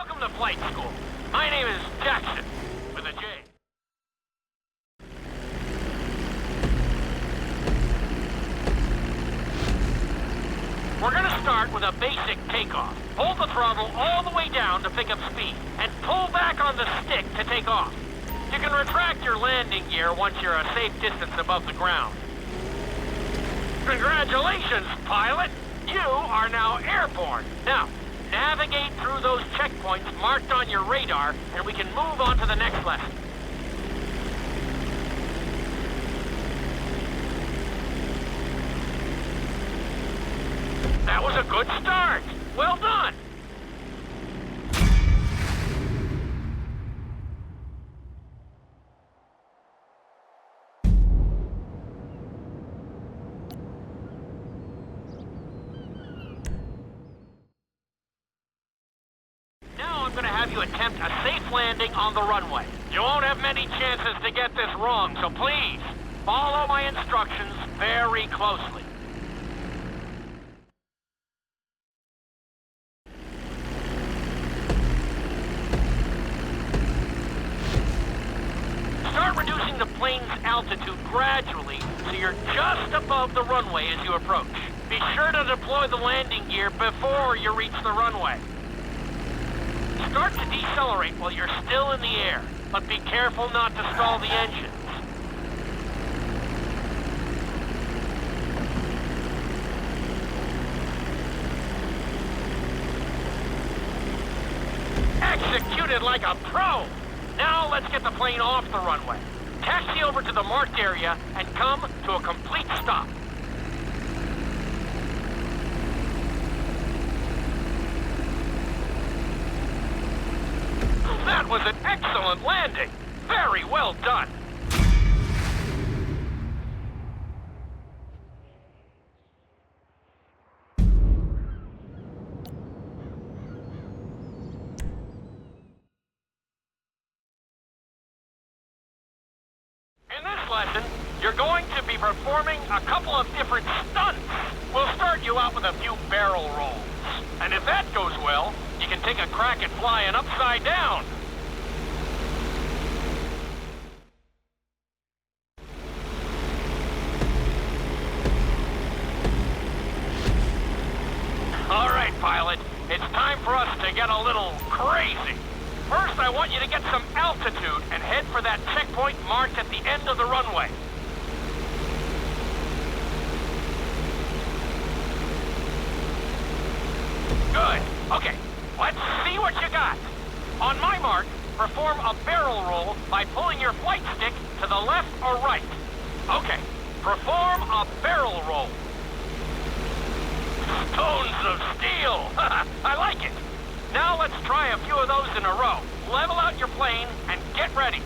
Welcome to flight school. My name is Jackson, with a J. We're gonna start with a basic takeoff. Hold the throttle all the way down to pick up speed, and pull back on the stick to take off. You can retract your landing gear once you're a safe distance above the ground. Congratulations, pilot! You are now airborne. Now, navigate through those checkpoints marked on your radar, and we can move on to the next lesson. That was a good start. Well done. Now I'm going to have you attempt a safe landing on the runway. You won't have many chances to get this wrong, so please follow my instructions very closely. Start reducing the plane's altitude gradually so you're just above the runway as you approach. Be sure to deploy the landing gear before you reach the runway. Start to decelerate while you're still in the air, but be careful not to stall the engines. Executed like a pro! Now let's get the plane off the runway. Taxi over to the marked area and come to a complete stop. That was an excellent landing. Very well done. In this lesson, you're going to be performing a couple of different stunts. We'll start you out with a few barrel rolls. And if that goes well, you can take a crack at flying upside down. All right, pilot. It's time for us to get a little crazy. First, I want you to get some altitude and head for that checkpoint marked at the end of the runway. Good. Okay, let's see what you got. On my mark, perform a barrel roll by pulling your flight stick to the left or right. Okay, perform a barrel roll. Stones of steel! I like it. Now let's try a few of those in a row. Level out your plane and get ready.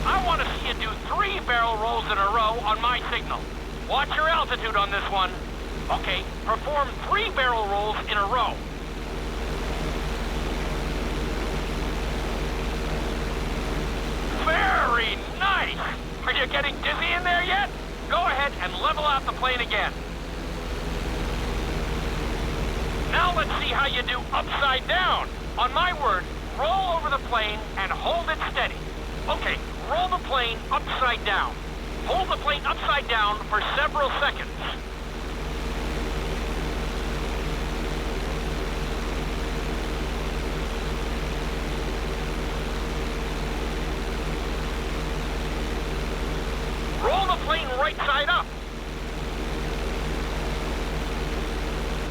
I want to see you do 3 barrel rolls in a row on my signal. Watch your altitude on this one. Okay, perform 3 barrel rolls in a row. Very nice! Are you getting dizzy in there yet? Go ahead and level out the plane again. Now let's see how you do upside down. On my word, roll over the plane and hold it steady. Okay, roll the plane upside down. Hold the plane upside down for several seconds. Roll the plane right side up.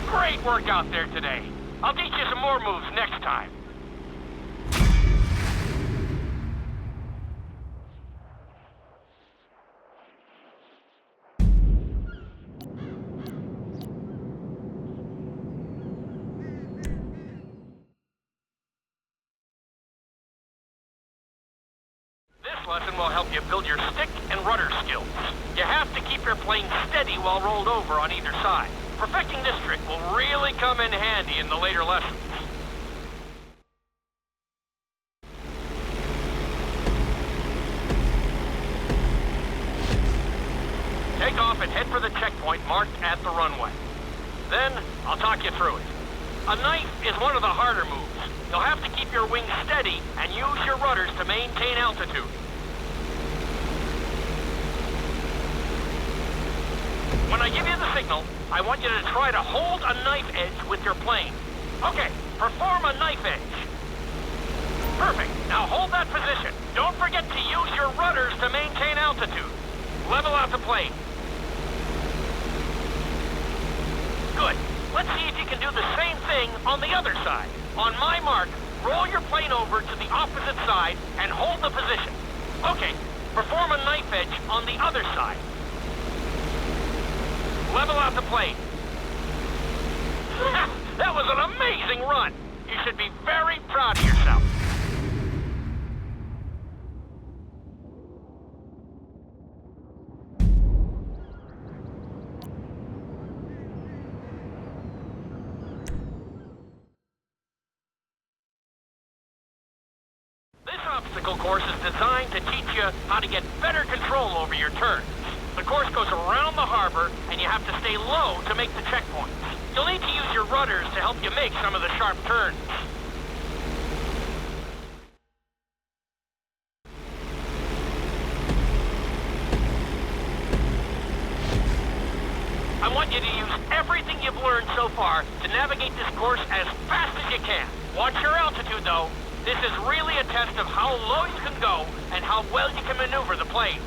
Great work out there today. I'll teach you some more moves next time. This lesson will help you build your stick and rudder skills. You have to keep your plane steady while rolled over on either side. Perfecting this trick will really come in handy in the later lessons. Take off. off and head for the checkpoint marked at the runway. Then, I'll talk you through it. A knife is one of the harder moves. You'll have to keep your wings steady and use your rudders to maintain altitude. When I give you the signal, I want you to try to hold a knife edge with your plane. Okay, perform a knife edge. Perfect. Now hold that position. Don't forget to use your rudders to maintain altitude. Level out the plane. Good. Let's see if you can do the same thing on the other side. On my mark, roll your plane over to the opposite side and hold the position. Okay, perform a knife edge on the other side. Level out the plane. That was an amazing run. You should be very proud of yourself. This obstacle course is designed to teach you how to get better control over your turns. The course goes around the harbor, and you have to stay low to make the checkpoints. You'll need to use your rudders to help you make some of the sharp turns. I want you to use everything you've learned so far to navigate this course as fast as you can. Watch your altitude, though. This is really a test of how low you can go and how well you can maneuver the plane.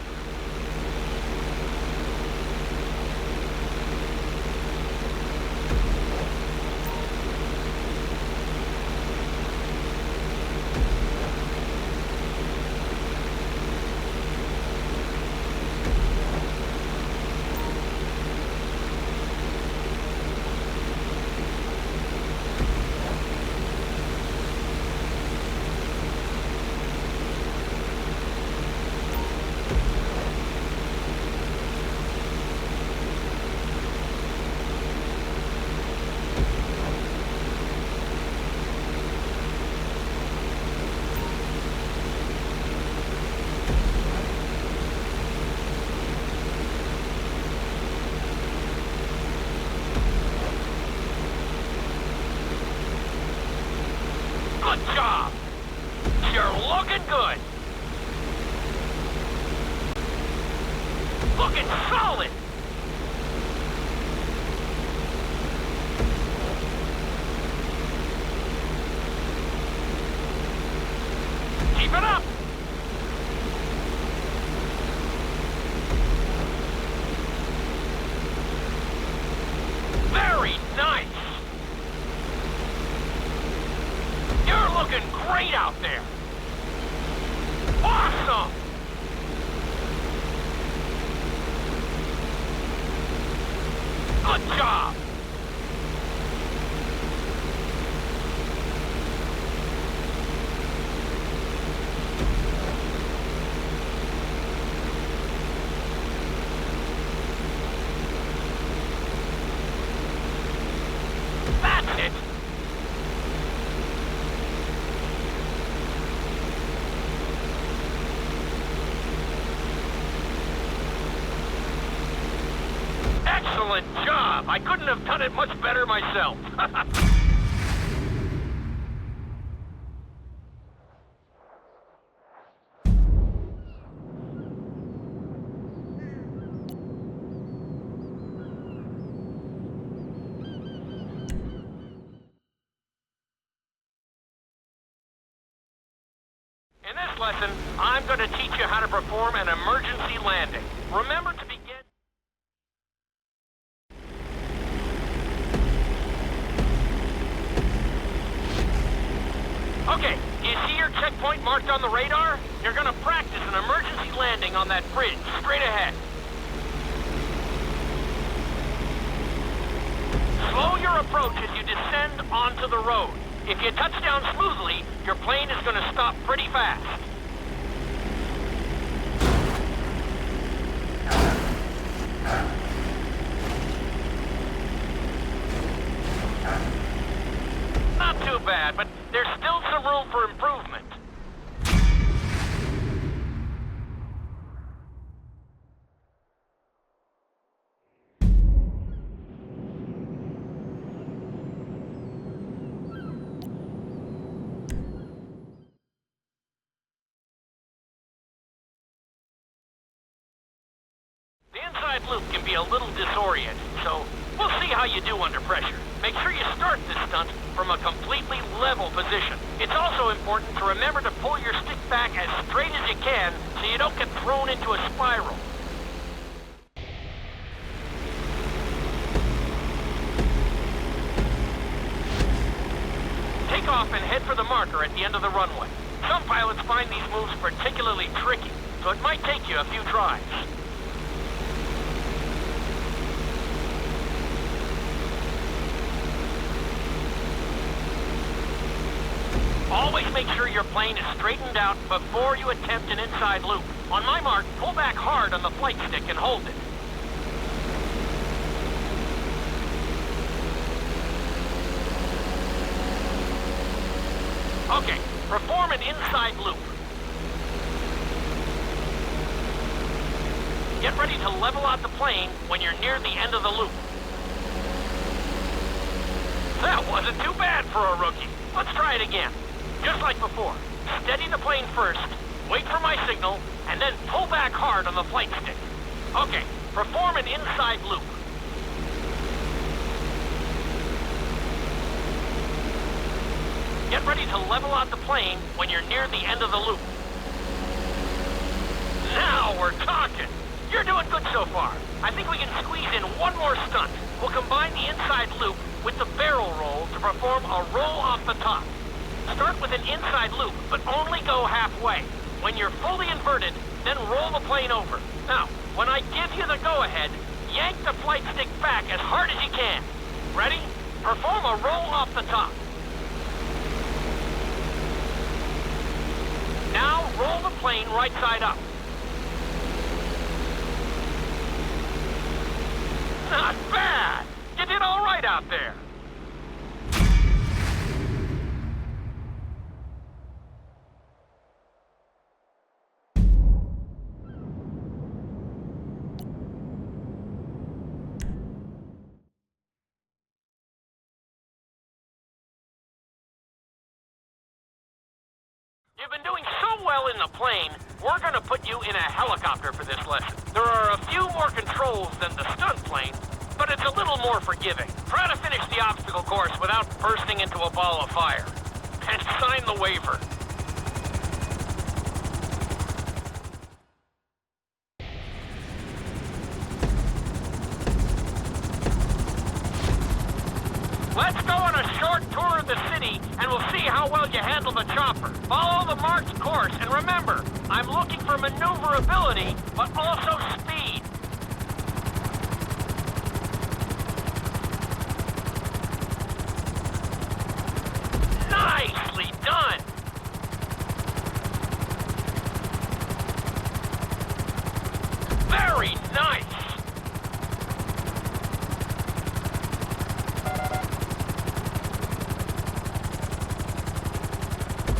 Good job! You're looking good! Looking solid! Keep it up! Very nice! You're looking great out there! Awesome! Good job! That's it! Excellent job! I couldn't have done it much better myself. In this lesson, I'm going to teach you how to perform an emergency landing. Remember to begin... Okay, do you see your checkpoint marked on the radar? You're going to practice an emergency landing on that bridge straight ahead. Slow your approach as you descend onto the road. If you touch down smoothly, your plane is going to stop pretty fast. Not too bad, but there's still some room for improvement. inside loop can be a little disorienting, so we'll see how you do under pressure. Make sure you start this stunt from a completely level position. It's also important to remember to pull your stick back as straight as you can so you don't get thrown into a spiral. Take off and head for the marker at the end of the runway. Some pilots find these moves particularly tricky, so it might take you a few tries. Always make sure your plane is straightened out before you attempt an inside loop. On my mark, pull back hard on the flight stick and hold it. Okay, perform an inside loop. Get ready to level out the plane when you're near the end of the loop. That wasn't too bad for a rookie. Let's try it again. Just like before, steady the plane first, wait for my signal, and then pull back hard on the flight stick. Okay, perform an inside loop. Get ready to level out the plane when you're near the end of the loop. Now we're talking. You're doing good so far. I think we can squeeze in one more stunt. We'll combine the inside loop with the barrel roll to perform a roll off the top. Start with an inside loop, but only go halfway. When you're fully inverted, then roll the plane over. Now, when I give you the go-ahead, yank the flight stick back as hard as you can. Ready? Perform a roll off the top. Now, roll the plane right side up. Not bad! You did all right out there. You've been doing so well in the plane, we're gonna put you in a helicopter for this lesson. There are a few more controls than the stunt plane, but it's a little more forgiving. Try to finish the obstacle course without bursting into a ball of fire. And sign the waiver. Let's go on a short tour of the city, and we'll see how well you handle the chopper. Follow the marked course, and remember, I'm looking for maneuverability, but also speed. Nicely done! Very nice!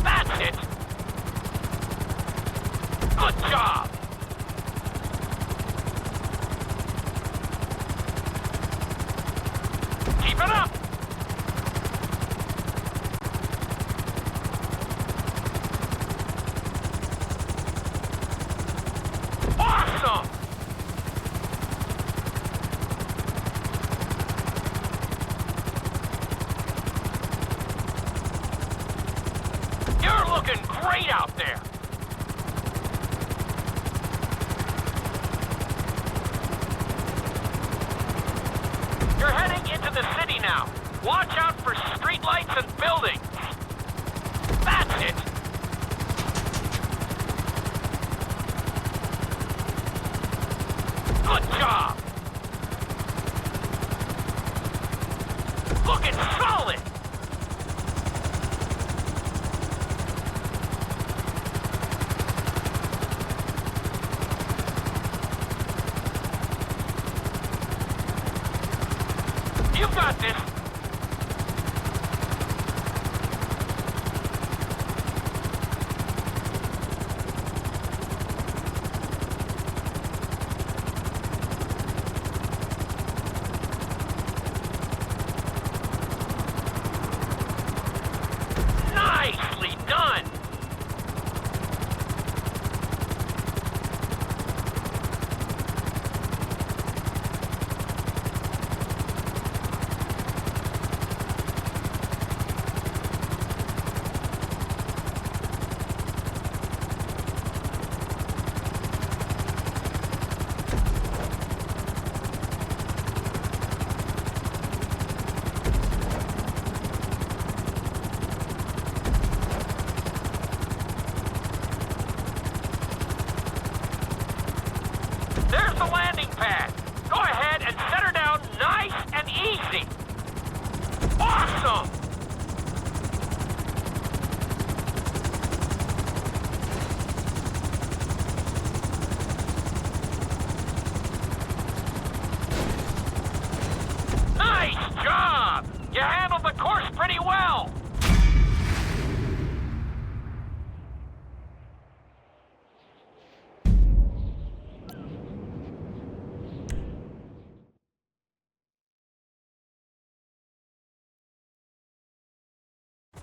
That's it! Good job! Keep it up! Awesome! You're looking great out there! You're heading into the city now. Watch out for streetlights and buildings. That's it! Good job! Looking solid! You've got this! Nicely done! There's the landing pad. Go ahead and set her down nice and easy. Awesome! Nice job! You handled the course pretty well.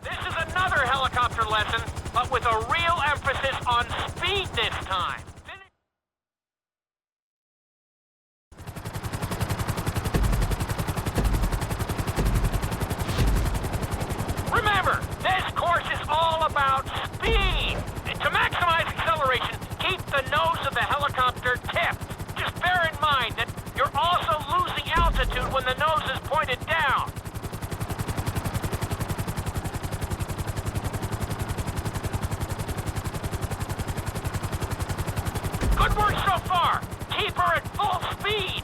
This is another helicopter lesson, but with a real emphasis on speed this time. Remember, this course is all about speed. And to maximize acceleration, keep the nose of the helicopter tipped. Just bear in mind that you're also losing altitude when the nose is pointed down. Good work so far. Keep her at full speed.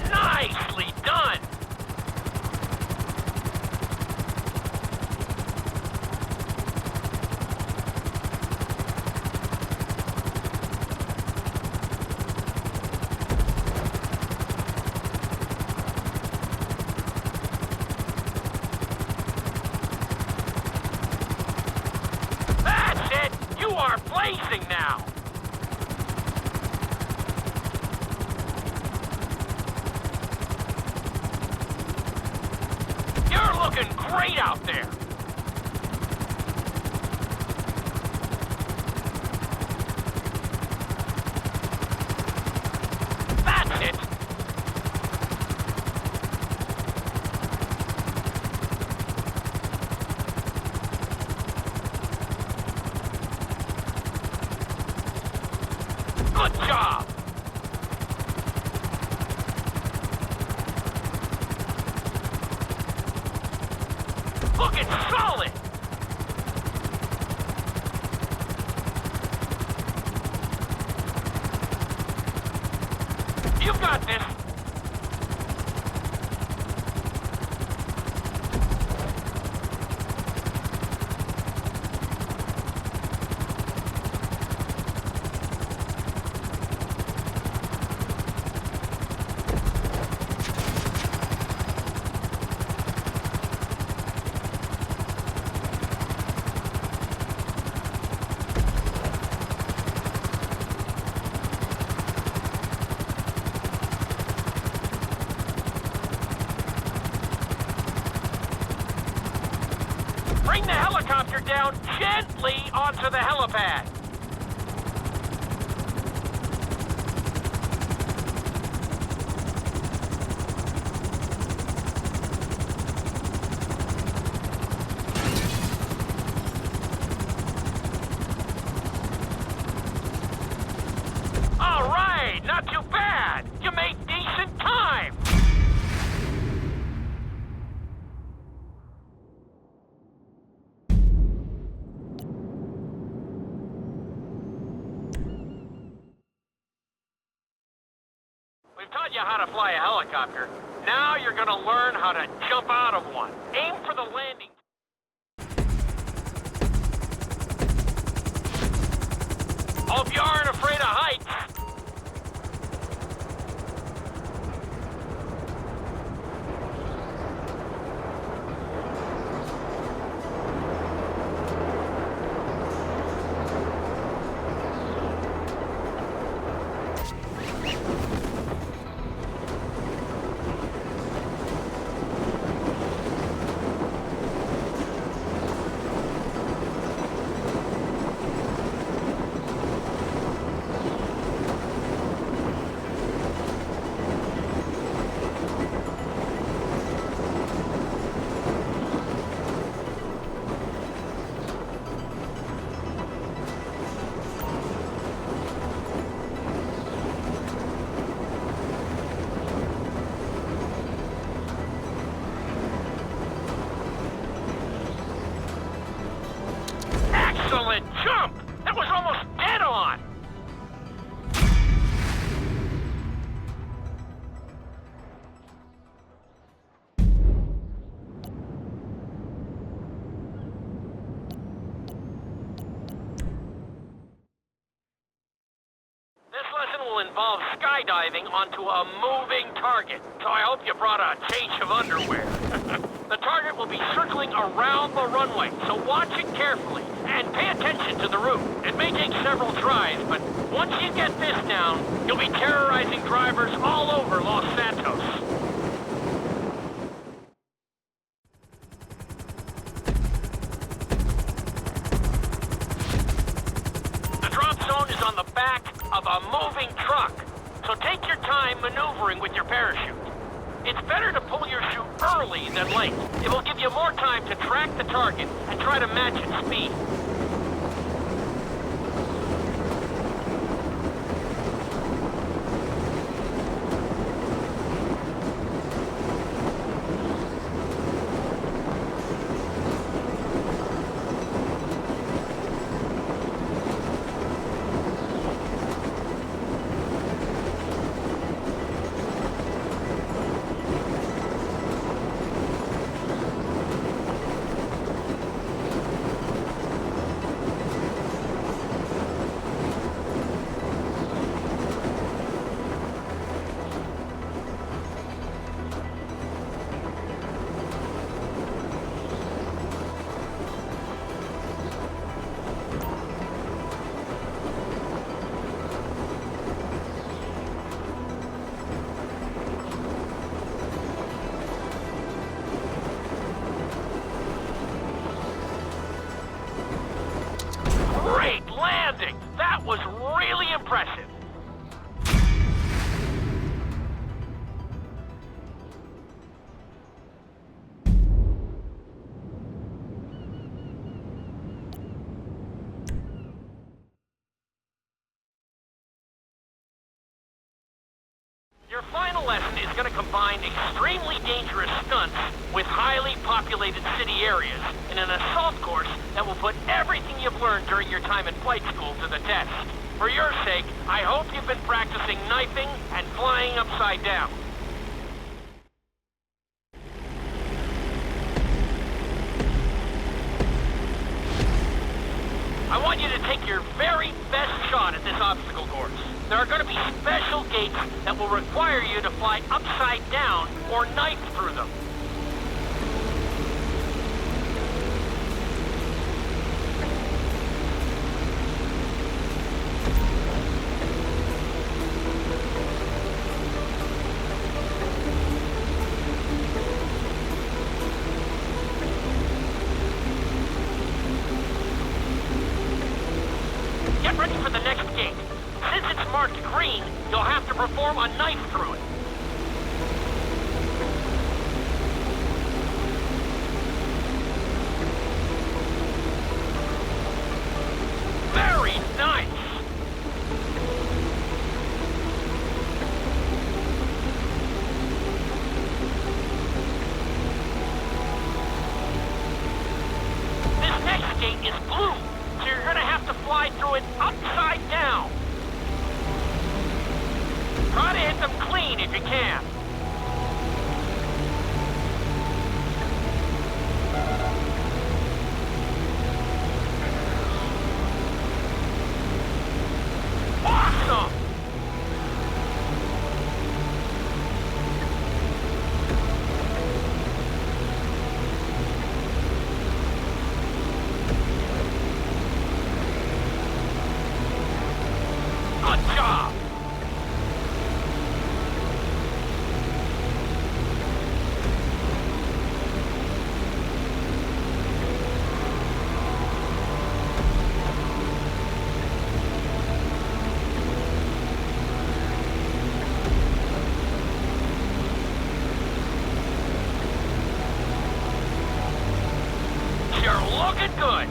Nicely done. That's it! You are blazing now! You're looking great out there! That's it! Good job! Looking solid! You've got this! Bring the helicopter down gently onto the helipad. All right, not too bad. You made decent time. We've taught you how to fly a helicopter. Now you're gonna learn how to jump out of one. Aim for the landing. Hope you aren't afraid of heights. a jump! That was almost dead on! This lesson will involve skydiving onto a moving target, so I hope you brought a change of underwear. The target will be circling around the runway, so watch it carefully and pay attention to the route. It may take several tries, but once you get this down, you'll be terrorizing drivers all over Los Santos. The drop zone is on the back of a moving truck, so take your time maneuvering with your parachute. It's better to pull your chute early than late. It will give you more time to track the target and try to match its speed. Great landing! That was really impressive. Your final lesson is going to combine extremely dangerous stunts with highly populated city areas in an assault course that will put everything you've learned during your time in flight school to the test. For your sake, I hope you've been practicing knifing and flying upside down. I want you to take your very best shot at this obstacle course. There are going to be special gates that will require you to fly upside down or knife through them. Get ready for the next gate. Since it's marked green, you'll have to perform a knife through it. Very nice! This next gate is blue, so you're gonna have to fly through it upside down. Try to hit them clean if you can. Awesome! Good job! You're looking good.